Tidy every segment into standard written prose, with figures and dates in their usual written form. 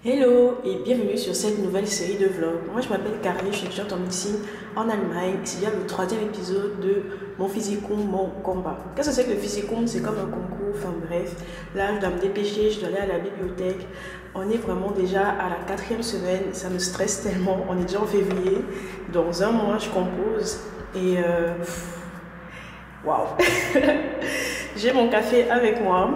Hello et bienvenue sur cette nouvelle série de vlogs. Moi je m'appelle Carly, je suis étudiante en médecine en Allemagne. C'est déjà le troisième épisode de mon physicum, mon combat. Qu'est-ce que c'est que le physicum? C'est comme un concours, enfin bref. Là je dois me dépêcher, je dois aller à la bibliothèque. On est vraiment déjà à la 4e semaine, ça me stresse tellement. On est déjà en février, dans un mois je compose et waouh. J'ai mon café avec moi.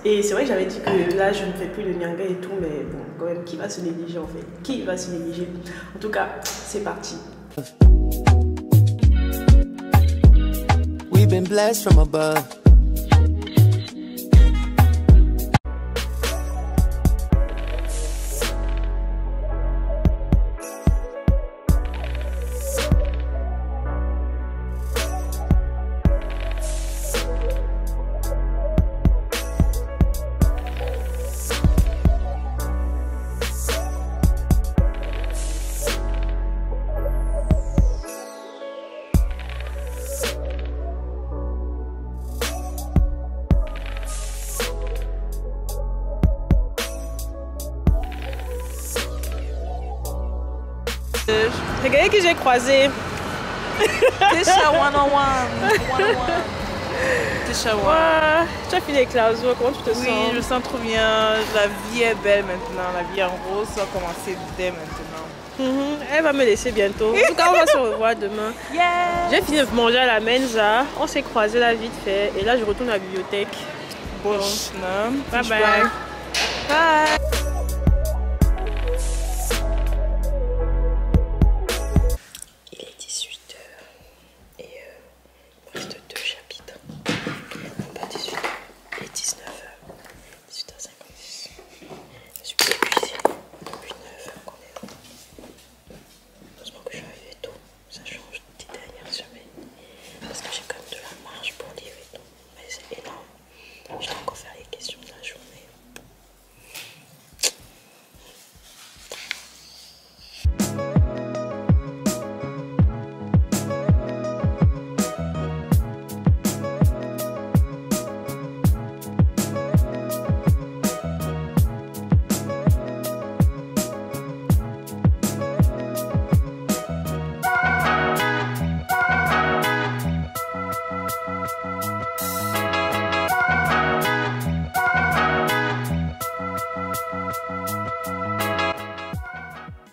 Et c'est vrai que j'avais dit que là, je ne fais plus de nyanga et tout, mais bon, quand même, qui va se négliger en fait? Qui va se négliger? En tout cas, c'est parti. We've been blessed from above. Regardez qui j'ai croisé. Tisha 101. Tisha 101. Tu as fini les classes, comment tu te sens? Oui, je me sens trop bien. La vie est belle maintenant. La vie en rose va commencer dès maintenant. Elle va me laisser bientôt. En tout cas, on va se revoir demain. Yeah. J'ai fini de manger à la mensa. On s'est croisés là vite fait. Et là, je retourne à la bibliothèque. Bon, bye bye. Bye.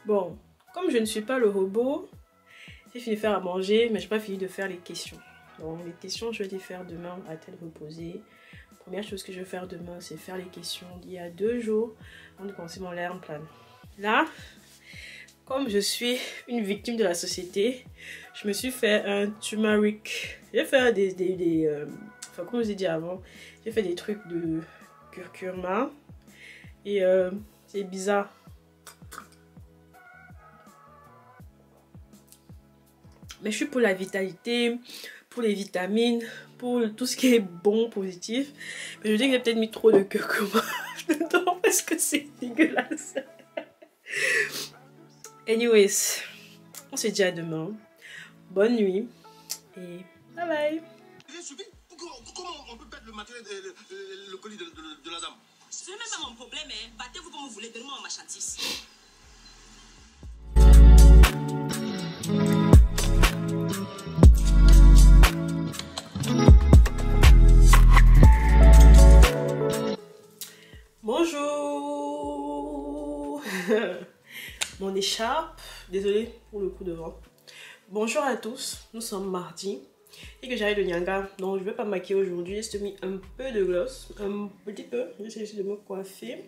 Bon, comme je ne suis pas le robot, j'ai fini de faire à manger, mais je n'ai pas fini de faire les questions. Donc les questions, je vais les faire demain à tête reposée. Première chose que je vais faire demain, c'est faire les questions d'il y a 2 jours avant de commencer mon learn plan. Là, comme je suis une victime de la société, je me suis fait un turmeric. J'ai fait enfin comme je vous ai dit avant, j'ai fait des trucs de curcuma. Et c'est bizarre. Mais je suis pour la vitalité, pour les vitamines, pour tout ce qui est bon, positif. Mais je dis que j'ai peut-être mis trop de curcuma dedans parce que c'est dégueulasse. Anyways, on se dit à demain. Bonne nuit et bye bye. Comment on peut perdre le matériel, le colis de la dame? Ce n'est même pas mon problème, hein. Battez-vous comme vous voulez, donnez-moi ma marchandise. Bonjour. Mon écharpe, désolée pour le coup de vent. Bonjour à tous, nous sommes mardi et que j'arrive de Nyanga, donc je ne vais pas me maquiller aujourd'hui. J'ai mis un peu de gloss, un petit peu, j'ai essayé de me coiffer.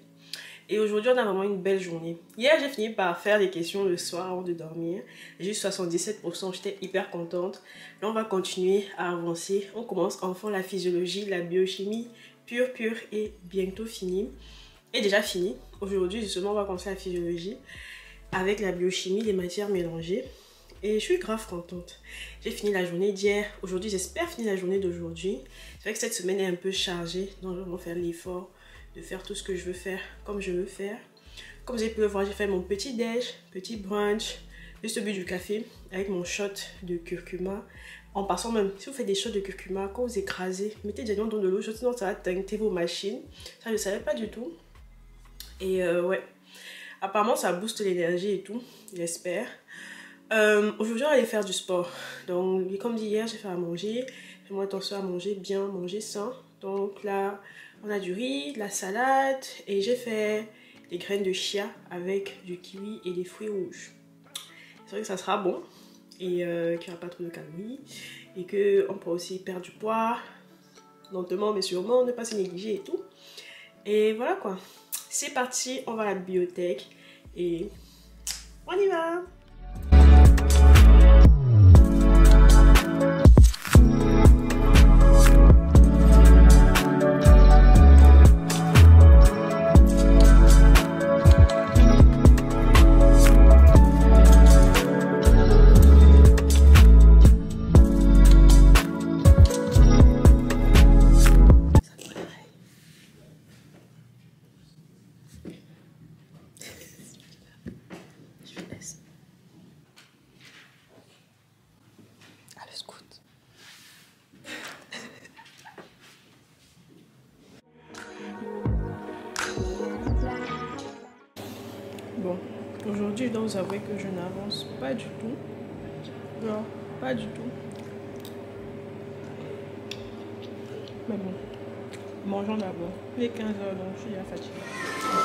Et aujourd'hui on a vraiment une belle journée. Hier j'ai fini par faire les questions le soir avant de dormir. J'ai eu 77%, j'étais hyper contente. Là on va continuer à avancer. On commence enfin la physiologie, la biochimie pure et bientôt fini. Et déjà fini. Aujourd'hui justement on va commencer la physiologie avec la biochimie, les matières mélangées. Et je suis grave contente. J'ai fini la journée d'hier. Aujourd'hui j'espère finir la journée d'aujourd'hui. C'est vrai que cette semaine est un peu chargée, donc je vais faire l'effort de faire tout ce que je veux faire comme je veux faire. Comme vous avez pu le voir, j'ai fait mon petit déj, petit brunch, juste bu du café avec mon shot de curcuma. En passant même, si vous faites des shots de curcuma, quand vous écrasez, mettez directement dans de l'eau, sinon ça va teinter vos machines. Ça je ne savais pas du tout. Et ouais. Apparemment, ça booste l'énergie et tout, j'espère. Aujourd'hui, on va aller faire du sport. Donc, comme dit hier, j'ai fait à manger. Fais-moi attention à manger bien, manger sain. Donc là, on a du riz, de la salade et j'ai fait des graines de chia avec du kiwi et des fruits rouges. C'est vrai que ça sera bon et qu'il n'y aura pas trop de calories et qu'on peut aussi perdre du poids lentement mais sûrement, ne pas se négliger et tout. Et voilà quoi. C'est parti, on va à la bibliothèque et on y va. Bon, aujourd'hui je dois vous avouer que je n'avance pas du tout. Non, pas du tout. Mais bon, mangeons d'abord. Il est 15h donc je suis déjà fatiguée.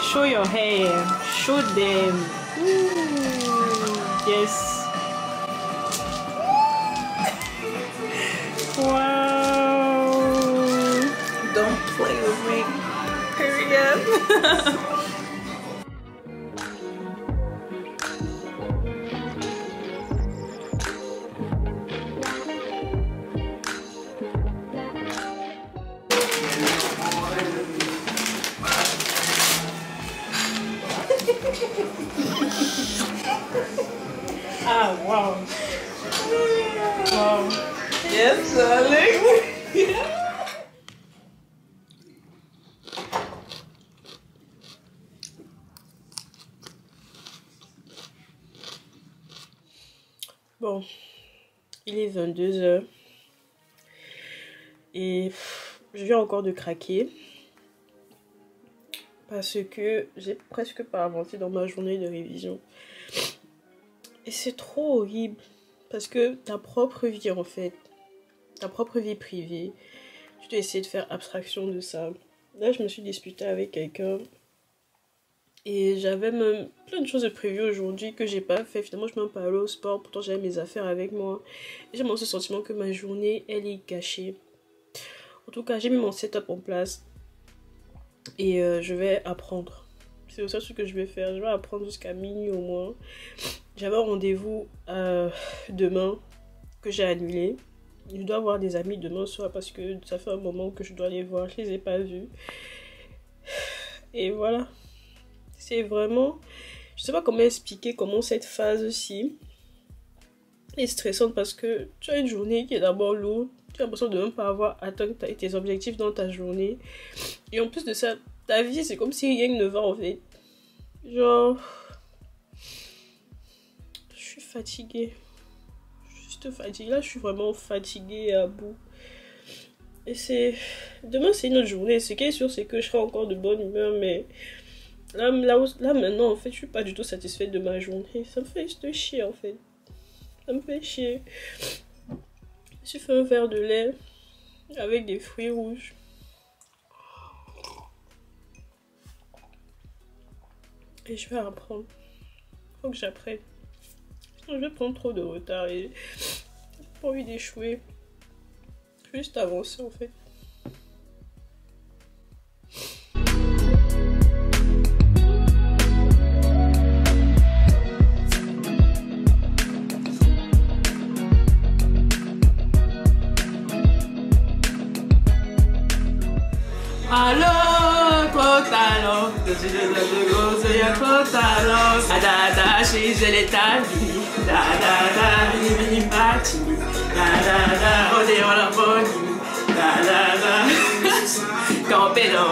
Show your hair. Show them. Ooh, yes. Wow. Don't play with me. Period. Ah, wow. Wow. Yes, darling. Bon, il est 22h et je viens encore de craquer parce que j'ai presque pas avancé dans ma journée de révision. Et c'est trop horrible parce que ta propre vie en fait, ta propre vie privée, tu dois essayer de faire abstraction de ça. Là, je me suis disputée avec quelqu'un et j'avais même plein de choses de prévues aujourd'hui que j'ai pas fait. Finalement, je m'en pas allée au sport, pourtant j'avais mes affaires avec moi. Et j'ai vraiment ce sentiment que ma journée, elle est gâchée. En tout cas, j'ai mis mon setup en place et je vais apprendre. C'est aussi ce que je vais faire. Je vais apprendre jusqu'à minuit au moins. J'avais un rendez-vous demain que j'ai annulé. Je dois voir des amis demain soir parce que ça fait un moment que je dois les voir. Je les ai pas vus. Et voilà. C'est vraiment... Je sais pas comment expliquer comment cette phase-ci est stressante parce que tu as une journée qui est d'abord lourde. Tu as l'impression de même pas avoir atteint tes objectifs dans ta journée. Et en plus de ça, ta vie, c'est comme si rien ne va en fait. Genre... Je suis fatiguée. Juste fatiguée. Là, je suis vraiment fatiguée à bout. Et c'est... Demain, c'est une autre journée. Ce qui est sûr, c'est que je serai encore de bonne humeur. Mais là maintenant, en fait, je suis pas du tout satisfaite de ma journée. Ça me fait juste chier, en fait. Ça me fait chier. Je me suis fait un verre de lait avec des fruits rouges. Et je vais apprendre. Faut que j'apprenne. Je vais prendre trop de retard et j'ai pas envie d'échouer. Juste avancer en fait. Allo, trop talent, je suis de grosse, il y a trop talent. Adada, chez l'Italie. Da da da, mini party. Da da da, on est en la bonne. Da da da, campé non.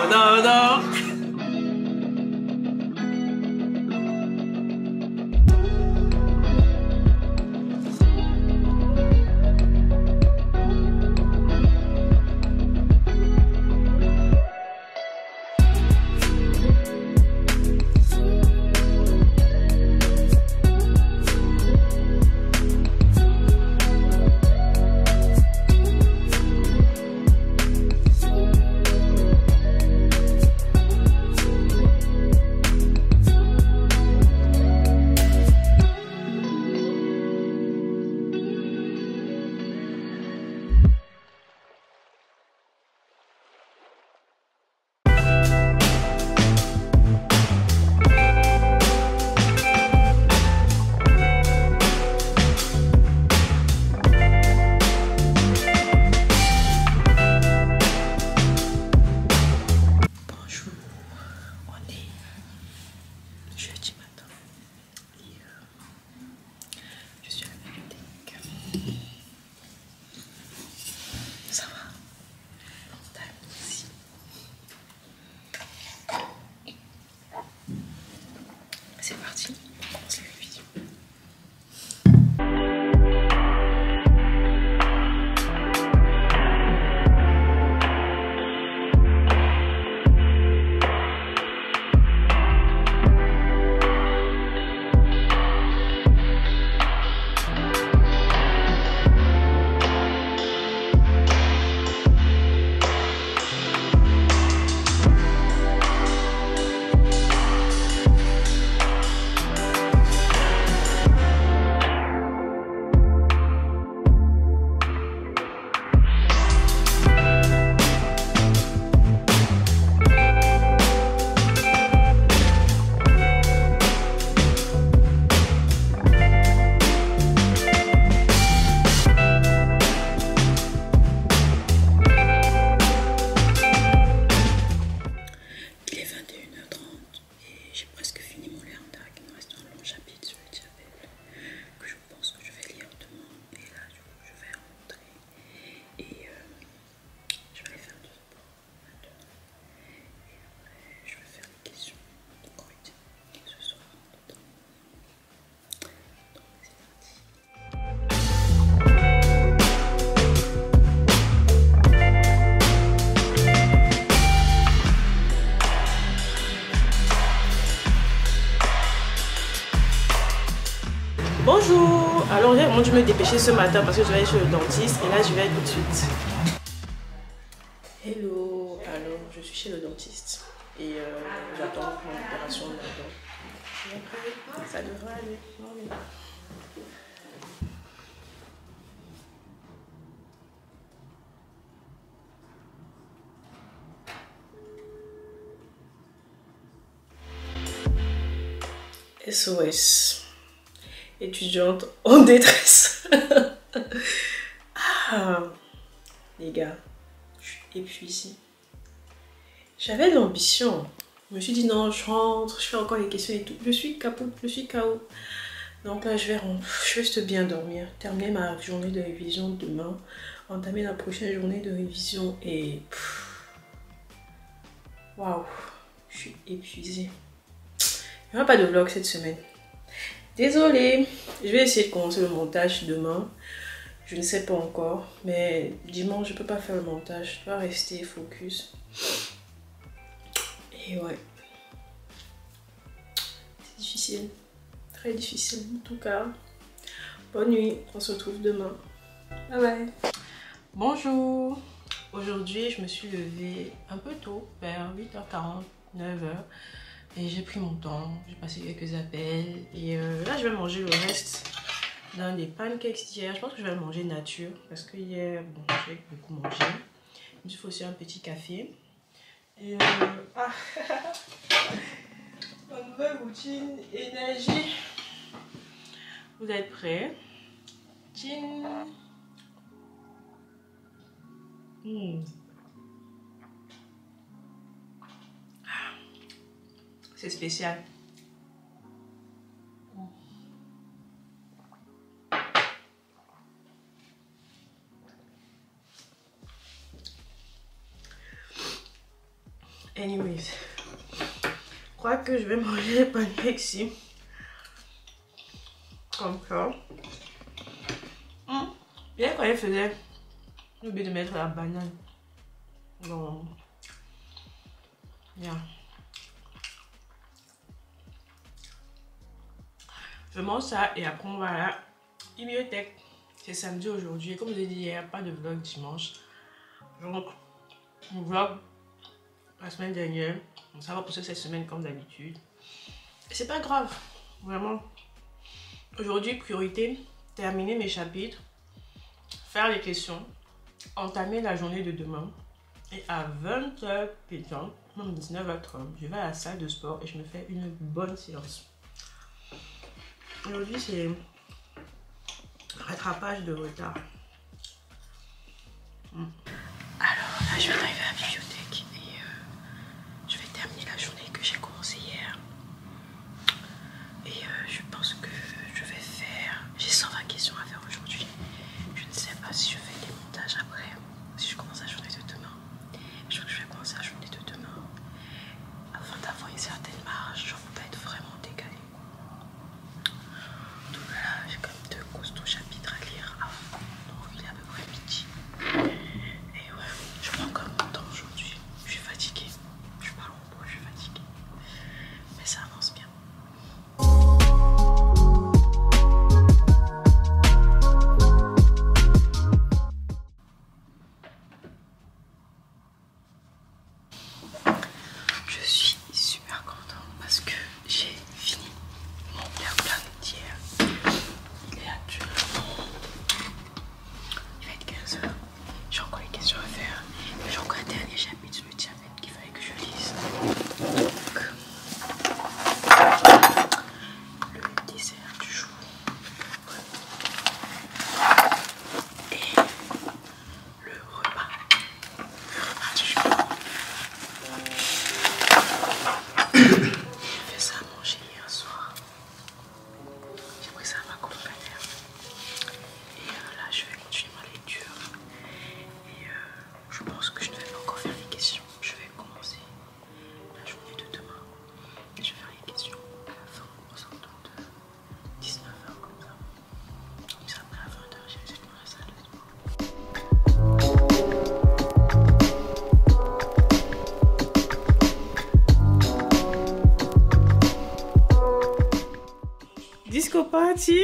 parti. On commence la vidéo. Bonjour, alors j'ai vraiment dû me dépêcher ce matin parce que je vais aller chez le dentiste et là je vais tout de suite. Hello, alors je suis chez le dentiste et j'attends mon opération de la dent. Et après, ça devrait aller. SOS. Étudiante en détresse. Ah, les gars, je suis épuisée. J'avais l'ambition. Je me suis dit non, je rentre, je fais encore les questions et tout. Je suis KO, je suis KO. Donc là, je vais juste bien dormir, terminer ma journée de révision demain, entamer la prochaine journée de révision et waouh, je suis épuisée. Il n'y aura pas de vlog cette semaine. Désolée, je vais essayer de commencer le montage demain. Je ne sais pas encore, mais dimanche je peux pas faire le montage. Je dois rester focus. Et ouais, c'est difficile, très difficile. En tout cas, bonne nuit. On se retrouve demain. Bye bye. Bonjour. Aujourd'hui, je me suis levée un peu tôt, vers 8h40, 9h. Et j'ai pris mon temps, j'ai passé quelques appels et là je vais manger le reste d'un des pancakes d'hier. Je pense que je vais le manger nature parce que hier, bon, j'ai beaucoup mangé. Il faut aussi un petit café. Et ma nouvelle routine énergie. Vous êtes prêts? Tching. C'est spécial. Anyways, je crois que je vais manger les pancakes ici. Comme ça. Bien quand il faisait, j'ai oublié de mettre la banane. Non. Yeah. Je mange ça et après on va à la bibliothèque. C'est samedi aujourd'hui. Comme je l'ai dit hier, pas de vlog dimanche. Donc, mon vlog la semaine dernière. Ça va pousser cette semaine comme d'habitude. Et c'est pas grave. Vraiment. Aujourd'hui, priorité, terminer mes chapitres, faire les questions, entamer la journée de demain. Et à 20h pétant, même 19h30, je vais à la salle de sport et je me fais une bonne séance. Aujourd'hui, c'est rattrapage de retard. Alors là, je vais arriver à la bibliothèque et je vais terminer la journée que j'ai commencée hier. Et je pense que je vais faire... J'ai 120 questions à faire aujourd'hui. Je ne sais pas si je fais des montages après, si je commence la journée de demain. Je crois que je vais commencer la journée de demain afin d'avoir une certaine marge, genre pour pas être vraiment décalé. disco party.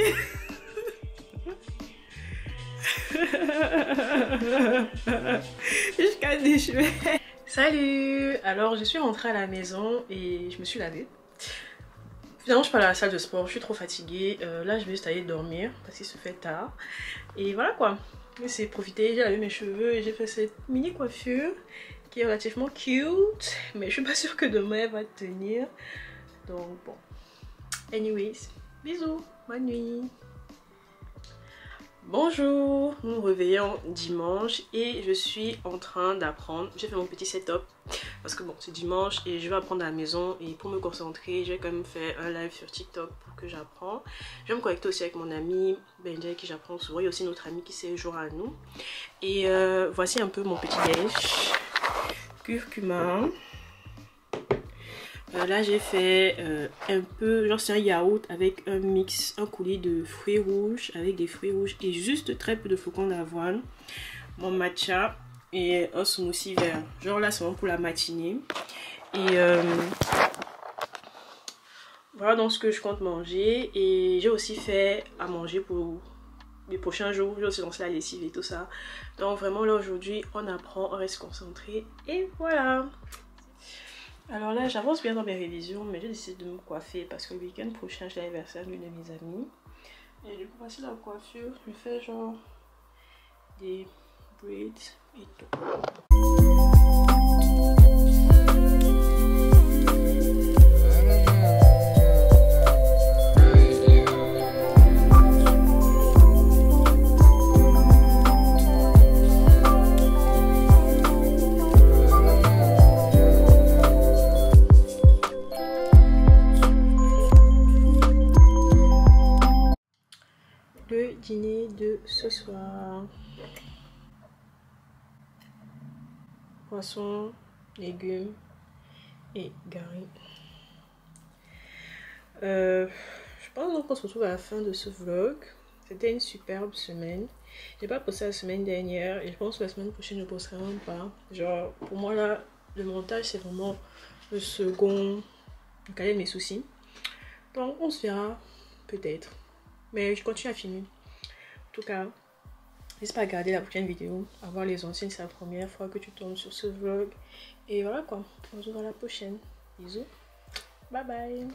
Jusqu'à déchouer. Salut. Alors je suis rentrée à la maison et je me suis lavée. Finalement je suis pas à la salle de sport, je suis trop fatiguée. Là je vais juste aller dormir parce qu'il se fait tard. Et voilà quoi. J'ai essayé de profiter, j'ai lavé mes cheveux et j'ai fait cette mini coiffure qui est relativement cute. Mais je suis pas sûre que demain elle va tenir. Donc bon. Anyways, bisous, bonne nuit. Bonjour, nous nous réveillons dimanche et je suis en train d'apprendre. J'ai fait mon petit setup parce que bon, c'est dimanche et je vais apprendre à la maison. Et pour me concentrer, je vais quand même faire un live sur TikTok pour que j'apprends. Je vais me connecter aussi avec mon ami Benji avec qui j'apprends souvent. Il y a aussi notre ami qui s'est joint à nous. Et voici un peu mon petit déj. Curcuma. Là j'ai fait un peu, genre c'est un yaourt avec un mix, un coulis de fruits rouges avec des fruits rouges et juste très peu de flocons d'avoine. Mon matcha et un smoothie vert. Genre là c'est vraiment pour la matinée. Et voilà donc ce que je compte manger. Et j'ai aussi fait à manger pour les prochains jours. J'ai aussi lancé la lessive et tout ça. Donc vraiment là aujourd'hui on apprend, on reste concentré et voilà. Alors là j'avance bien dans mes révisions mais j'ai décidé de me coiffer parce que le week-end prochain j'ai l'anniversaire d'une de mes amies. Et du coup voici la coiffure, je fais genre des braids et tout. Le dîner de ce soir. Poisson, légumes et gari. Je pense qu'on se retrouve à la fin de ce vlog. C'était une superbe semaine. J'ai pas posté la semaine dernière et je pense que la semaine prochaine je ne posterai même pas. Genre pour moi là, le montage c'est vraiment le second cadet de mes soucis. Donc on se verra peut-être. Mais je continue à filmer. En tout cas, n'hésite pas à regarder la prochaine vidéo, à voir les anciennes, c'est la première fois que tu tombes sur ce vlog. Et voilà quoi, on se voit à la prochaine. Bisous, bye bye.